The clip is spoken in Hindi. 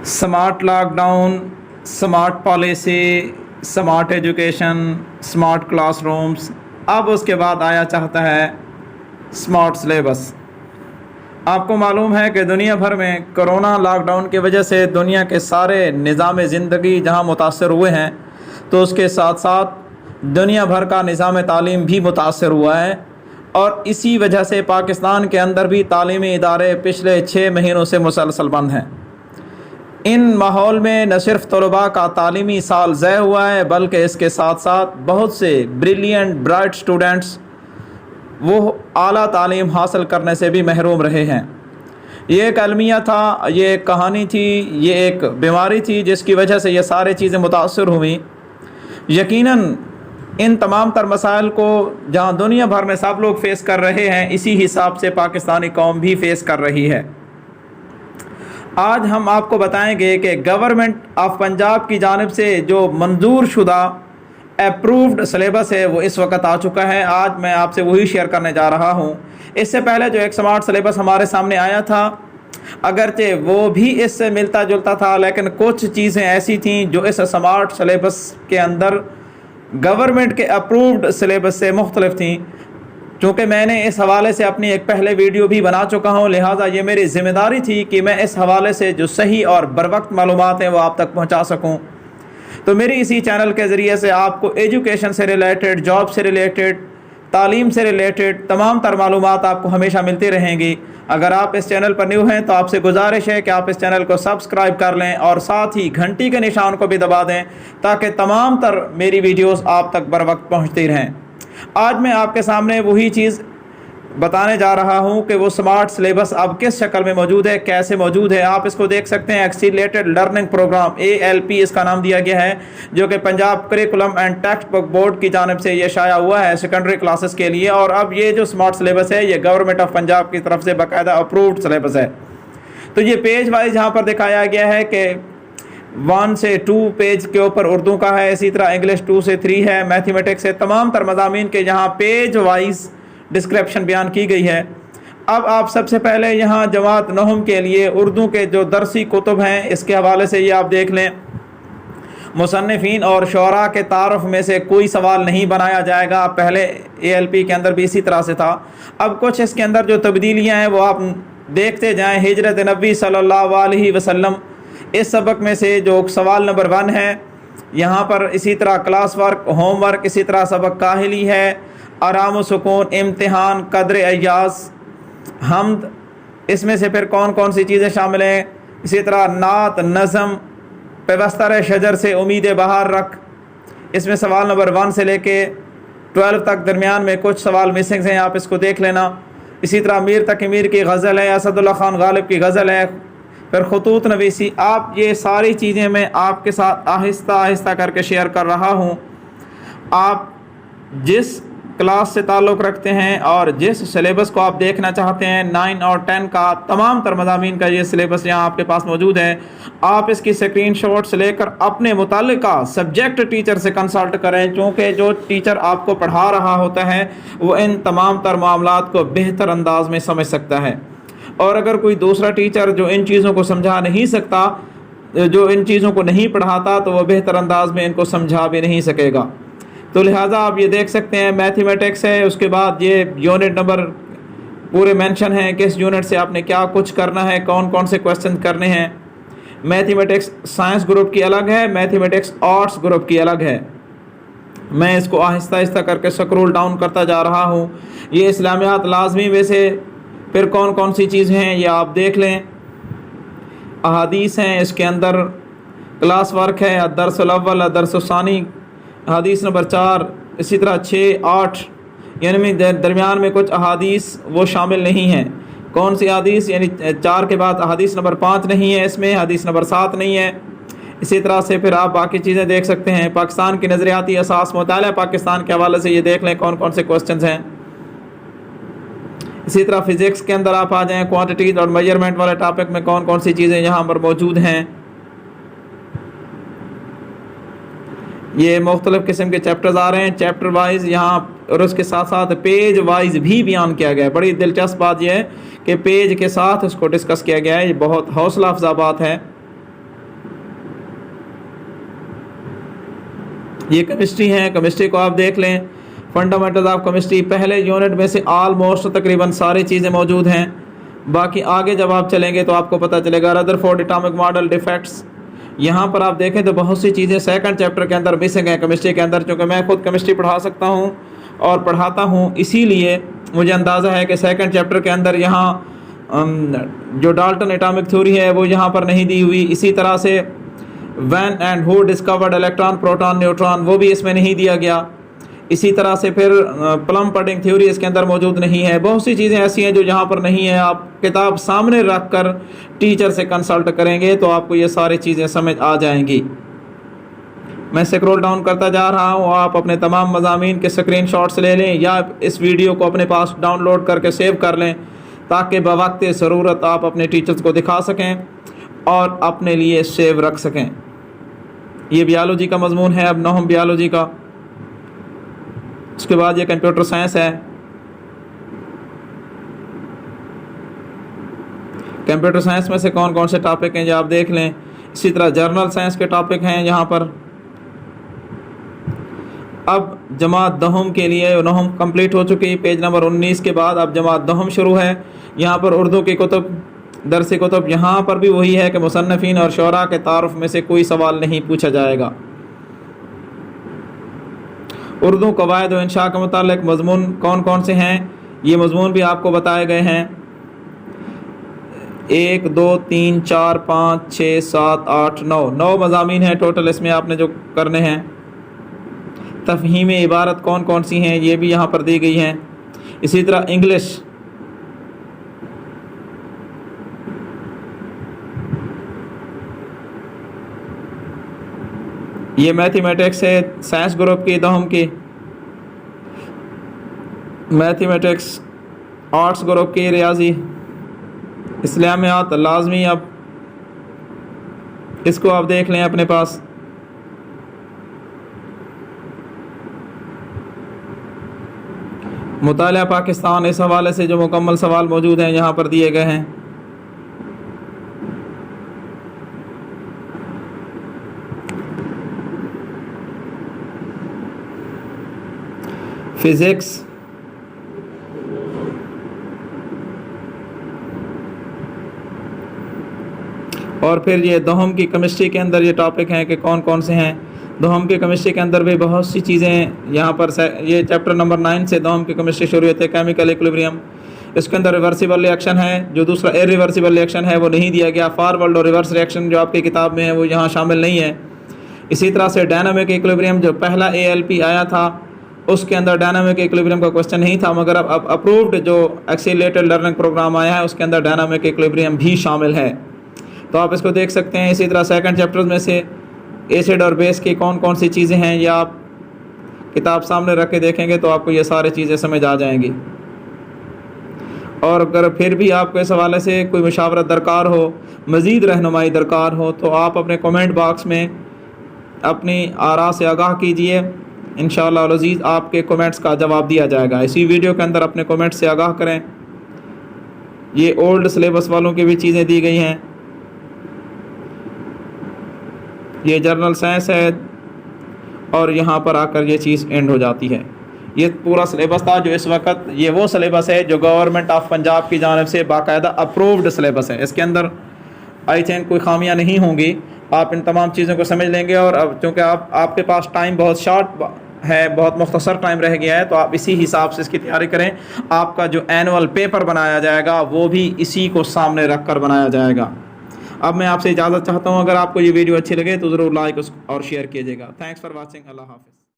Smart lockdown, smart policy, smart education, smart classrooms. अब उसके बाद आया चाहता है स्मार्ट सिलेबस। आपको मालूम है कि दुनिया भर में कोरोना लॉकडाउन की वजह से दुनिया के सारे निज़ाम ज़िंदगी जहां मुतासर हुए हैं, तो उसके साथ साथ दुनिया भर का निज़ाम तालीम भी मुतासर हुआ है। और इसी वजह से पाकिस्तान के अंदर भी तालीमी इदारे पिछले 6 महीनों से मुसलसल बंद हैं। इन माहौल में न सिर्फ तलबा का तालीमी साल ज़ाय हुआ है, बल्कि इसके साथ साथ बहुत से ब्रिलियंट ब्राइट स्टूडेंट्स वो आला तालीम हासिल करने से भी महरूम रहे हैं। ये एक अलमिया था, ये एक कहानी थी, ये एक बीमारी थी जिसकी वजह से ये सारी चीज़ें मुतासर हुई। यकीनन इन तमाम तर मसाइल को जहाँ दुनिया भर में सब लोग फेस कर रहे हैं, इसी हिसाब से पाकिस्तानी कौम भी फेस कर रही है। आज हम आपको बताएंगे कि गवर्नमेंट ऑफ पंजाब की जानिब से जो मंजूर शुदा अप्रूव्ड सिलेबस है वो इस वक्त आ चुका है। आज मैं आपसे वही शेयर करने जा रहा हूँ। इससे पहले जो एक स्मार्ट सिलेबस हमारे सामने आया था, अगरचे वो भी इससे मिलता जुलता था, लेकिन कुछ चीज़ें ऐसी थीं जो इस स्मार्ट सिलेबस के अंदर गवर्नमेंट के अप्रूव्ड सिलेबस से मुख्तलिफ थीं। चूँकि मैंने इस हवाले से अपनी एक पहले वीडियो भी बना चुका हूँ, लिहाजा ये मेरी ज़िम्मेदारी थी कि मैं इस हवाले से जो सही और बरवक्त मालूमात हैं वो आप तक पहुँचा सकूँ। तो मेरी इसी चैनल के ज़रिए से आपको एजुकेशन से रिलेटेड, जॉब से रिलेटेड, तालीम से रिलेटेड तमाम तर मालूमात आपको हमेशा मिलती रहेंगी। अगर आप इस चैनल पर न्यू हैं तो आपसे गुजारिश है कि आप इस चैनल को सब्सक्राइब कर लें और साथ ही घंटी के निशान को भी दबा दें, ताकि तमाम तर मेरी वीडियोस आप तक बर वक्त पहुँचती रहें। आज मैं आपके सामने वही चीज़ बताने जा रहा हूं कि वो स्मार्ट सिलेबस अब किस शक्ल में मौजूद है, कैसे मौजूद है। आप इसको देख सकते हैं, एक्सीलरेटेड लर्निंग प्रोग्राम ALP इसका नाम दिया गया है, जो कि Punjab curriculum and text book board की जानिब से ये शाया हुआ है सेकेंडरी क्लासेस के लिए। और अब ये जो स्मार्ट सिलेबस है ये गवर्नमेंट ऑफ पंजाब की तरफ से बाकायदा अप्रूव्ड सिलेबस है। तो ये पेज वाइज यहाँ पर दिखाया गया है कि 1 से 2 पेज के ऊपर उर्दू का है, इसी तरह इंग्लिश 2 से 3 है, मैथमेटिक्स है, तमाम तर मज़ामीन के यहाँ पेज वाइज डिस्क्रिप्शन बयान की गई है। अब आप सबसे पहले यहाँ जमात नहम के लिए उर्दू के जो दरसी कुतुब हैं इसके हवाले से ये आप देख लें। मुसन्निफ़ीन और शुअरा के तारुफ में से कोई सवाल नहीं बनाया जाएगा। पहले ALP के अंदर भी इसी तरह से था। अब कुछ इसके अंदर जो तब्दीलियाँ हैं वो आप देखते जाएँ। हिजरत नबी सल्लल्लाहु अलैहि वसल्लम, इस सबक में से जो सवाल नंबर 1 है यहाँ पर, इसी तरह क्लास वर्क, होमवर्क, इसी तरह सबक काहिली है, आराम व सुकून, इम्तिहान, कद्र अय्याज़, हम्द, इसमें से फिर कौन कौन सी चीज़ें शामिल हैं। इसी तरह नात, नज़म, पेवस्तर शजर से उम्मीद बहार रख, इसमें सवाल नंबर 1 से लेके 12 तक दरमियान में कुछ सवाल मिसिंग हैं, आप इसको देख लेना। इसी तरह मीर तक मीर की गज़ल है, असदुल्ला खान गालिब की गज़ल है, फिर खतूत नवीसी। आप ये सारी चीज़ें मैं आपके साथ आहिस्ता आहिस्ता करके शेयर कर रहा हूँ। आप जिस क्लास से ताल्लुक़ रखते हैं और जिस सिलेबस को आप देखना चाहते हैं, 9 और 10 का तमाम तर मज़ामीन का ये सिलेबस यहाँ आपके पास मौजूद है। आप इसकी स्क्रीनशॉट्स लेकर अपने मुताल्लिका सब्जेक्ट टीचर से कंसल्ट करें, क्योंकि जो टीचर आपको पढ़ा रहा होता है वो इन तमाम तर मामलात को बेहतर अंदाज में समझ सकता है। और अगर कोई दूसरा टीचर जो इन चीज़ों को समझा नहीं सकता, जो इन चीज़ों को नहीं पढ़ाता, तो वह बेहतर अंदाज में इनको समझा भी नहीं सकेगा। तो लिहाजा आप ये देख सकते हैं, मैथमेटिक्स है, उसके बाद ये यूनिट नंबर पूरे मेंशन हैं, किस यूनिट से आपने क्या कुछ करना है, कौन कौन से क्वेश्चन करने हैं। मैथमेटिक्स साइंस ग्रुप की अलग है, मैथमेटिक्स आर्ट्स ग्रुप की अलग है। मैं इसको आहिस्ता आहिस्ता करके स्क्रॉल डाउन करता जा रहा हूँ। ये इस्लामियात लाजमी में से फिर कौन कौन सी चीज़ें हैं ये आप देख लें। अहादीस हैं, इसके अंदर क्लास वर्क है, दरसुल अव्वल, दरसुल सानी, हदीस नंबर 4, इसी तरह 6, 8, यानी दरमियान में कुछ अहादीस वो शामिल नहीं हैं। कौन सी हदीस, यानी 4 के बाद हदीस नंबर 5 नहीं है, इसमें हदीस नंबर 7 नहीं है। इसी तरह से फिर आप बाकी चीज़ें देख सकते हैं। पाकिस्तान की नज़रियाती असास, मुताला पाकिस्तान के हवाले से ये देख लें कौन कौन से क्वेश्चन हैं। इसी तरह फ़िज़िक्स के अंदर आप आ जाएँ, क्वांटिटीज़ और मेजरमेंट वाले टॉपिक में कौन कौन सी चीज़ें यहाँ पर मौजूद हैं। ये मुख्तलिफ़ किस्म के चैप्टर्स आ रहे हैं, चैप्टर वाइज यहाँ, और उसके साथ साथ पेज वाइज भी बयान किया गया है। बड़ी दिलचस्प बात यह है कि पेज के साथ इसको डिस्कस किया गया है। ये बहुत हौसला अफजा बात है। ये केमिस्ट्री है, केमिस्ट्री को आप देख लें। फंडामेंटल्स ऑफ केमिस्ट्री पहले यूनिट में से ऑलमोस्ट तकरीबन सारी चीज़ें मौजूद हैं। बाकी आगे जब आप चलेंगे तो आपको पता चलेगा। रदरफोर्ड एटॉमिक मॉडल, डिफेक्ट्स, यहाँ पर आप देखें तो बहुत सी चीज़ें सेकंड चैप्टर के अंदर मिसिंग हैं केमिस्ट्री के अंदर। चूँकि मैं खुद केमिस्ट्री पढ़ा सकता हूँ और पढ़ाता हूँ, इसीलिए मुझे अंदाज़ा है कि सेकंड चैप्टर के अंदर यहाँ जो डाल्टन एटॉमिक थ्योरी है वो यहाँ पर नहीं दी हुई। इसी तरह से when and who discovered electron, proton, neutron, वो भी इसमें नहीं दिया गया। इसी तरह से फिर प्लम पडिंग थ्योरी इसके अंदर मौजूद नहीं है। बहुत सी चीज़ें ऐसी हैं जो यहाँ पर नहीं है। आप किताब सामने रख कर टीचर से कंसल्ट करेंगे तो आपको ये सारी चीज़ें समझ आ जाएंगी। मैं स्क्रॉल डाउन करता जा रहा हूँ, आप अपने तमाम मज़ामीन के स्क्रीनशॉट्स ले लें या इस वीडियो को अपने पास डाउनलोड करके सेव कर लें ताकि बवक्त ज़रूरत आप अपने टीचर्स को दिखा सकें और अपने लिए सेव रख सकें। ये बायोलॉजी का मजमून है, अब नौम बायोलॉजी का। उसके बाद ये कंप्यूटर साइंस है। कंप्यूटर साइंस में से कौन कौन से टॉपिक हैं जो आप देख लें। इसी तरह जर्नल साइंस के टॉपिक हैं यहाँ पर। अब जमात दहम के लिए नहम कंप्लीट हो चुकी, पेज नंबर 19 के बाद अब जमात दहम शुरू है। यहाँ पर उर्दू की कुतुब, दरसी कुतुब, यहाँ पर भी वही है कि मुसन्नफीन और शोरा के तारुफ में से कोई सवाल नहीं पूछा जाएगा। उर्दू कवायद व इंशा के मुतालिक मजमून कौन कौन से हैं, ये मजमून भी आपको बताए गए हैं। 1 2 3 4 5 6 7 8 9 मज़ामीन हैं टोटल इसमें आपने जो करने हैं। तफ़हीम इबारत कौन कौन सी हैं ये भी यहाँ पर दी गई हैं। इसी तरह इंग्लिश, ये मैथमेटिक्स है साइंस ग्रुप की दहम की, मैथमेटिक्स आर्ट्स ग्रुप की रियाजी, इस्लामियात लाजमी। अब इसको आप देख लें अपने पास। मुताला पाकिस्तान, इस हवाले से जो मुकम्मल सवाल मौजूद हैं यहाँ पर दिए गए हैं। फिज़िक्स, और फिर ये दहम की केमिस्ट्री के अंदर ये टॉपिक हैं कि कौन कौन से हैं। दहम की केमिस्ट्री के अंदर भी बहुत सी चीज़ें यहाँ पर ये चैप्टर नंबर 9 से दहम की केमिस्ट्री शुरू होती है। केमिकल इक्विलिब्रियम, इसके अंदर रिवर्सिबल रिएक्शन है, जो दूसरा इरिवर्सिबल रिएक्शन है वो नहीं दिया गया। फॉरवर्ड और रिवर्स रिएक्शन जो आपकी किताब में है वो यहाँ शामिल नहीं है। इसी तरह से डायनामिक इक्विलिब्रियम, जो पहला ALP आया था उसके अंदर डायनामिक इक्विलिब्रियम का क्वेश्चन नहीं था, मगर अब अप्रूव्ड जो एक्सीलरेटेड लर्निंग प्रोग्राम आया है उसके अंदर डायनामिक इक्विलिब्रियम भी शामिल है, तो आप इसको देख सकते हैं। इसी तरह सेकंड चैप्टर में से एसिड और बेस की कौन कौन सी चीज़ें हैं या आप किताब सामने रख के देखेंगे तो आपको ये सारी चीज़ें समझ आ जाएंगी। और अगर फिर भी आपको इस हवाले से कोई मशावरत दरकार हो, मज़ीद रहनुमाई दरकार हो, तो आप अपने कमेंट बॉक्स में अपनी आरा से आगाह कीजिए। इंशाअल्लाह अज़ीज़ आपके कमेंट्स का जवाब दिया जाएगा। इसी वीडियो के अंदर अपने कमेंट से आगाह करें। ये ओल्ड सिलेबस वालों की भी चीज़ें दी गई हैं। ये जर्नल साइंस है और यहाँ पर आकर ये चीज़ एंड हो जाती है। ये पूरा सिलेबस था जो इस वक्त, ये वो सिलेबस है जो गवर्नमेंट ऑफ पंजाब की जानिब से बाकायदा अप्रूव्ड सिलेबस है। इसके अंदर आई थिंक कोई खामियां नहीं होंगी। आप इन तमाम चीज़ों को समझ लेंगे। और अब चूँकि आपके पास टाइम बहुत शॉर्ट है, बहुत मुख्तसर टाइम रह गया है, तो आप इसी हिसाब से इसकी तैयारी करें। आपका जो एनुअल पेपर बनाया जाएगा वो भी इसी को सामने रख कर बनाया जाएगा। अब मैं आपसे इजाज़त चाहता हूँ। अगर आपको ये वीडियो अच्छी लगे तो ज़रूर लाइक और शेयर कीजिएगा। Thanks for watching. अल्लाह हाफ़िज़।